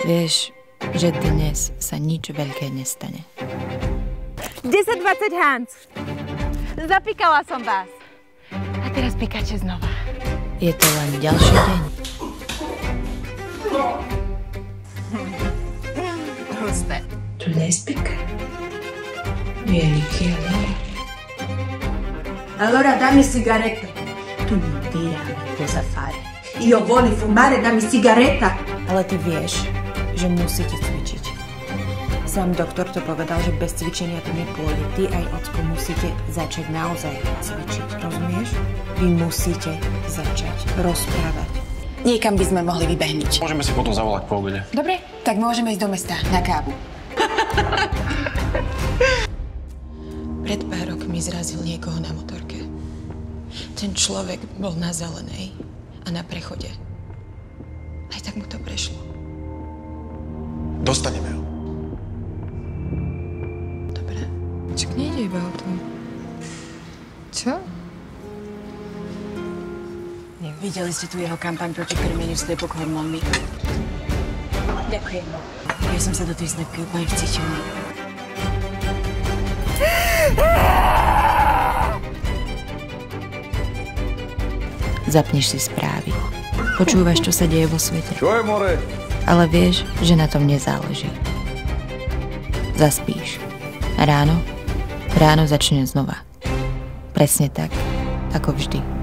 Vieš, že dnes sa nič veľké nestane. 10-20 Hans. Zapíkala som vás. A teraz píkate znova. Je to len ďalší deň. Husté. Tu l'ispicca? Vieni qui allora. Allora dammi sigaretta. Tu non dirami cosa fare. Io voglio fumare, dammi sigaretta. Ale ty vieš, že musíte cvičiť. Sám doktor to povedal, že bez cvičenia to nepôjde. Ty aj ocko musíte začať naozaj cvičiť. Rozumieš? Vy musíte začať rozprávať. Niekam by sme mohli vybehnúť. Môžeme si potom zavolať po obede. Dobre, tak môžeme ísť do mesta na kávu. Pred pár rokmi zrazil niekoho na motorke. Ten človek bol na zelenej a na prechode. Aj tak mu to prešlo. Dostaneme ho. Dobre. Čak nejde iba o tom. Čo? Videli ste tu jeho kampaň proti krmeniu sliepok hormónmi? Ďakujem. Ja som sa do tej sliepky úplne vcítila. Zapneš si správy. Počúvaš, čo sa deje vo svete. Čo je, more? Ale vieš, že na tom nezáleží. Zaspíš. A ráno začne znova. Presne tak, ako vždy.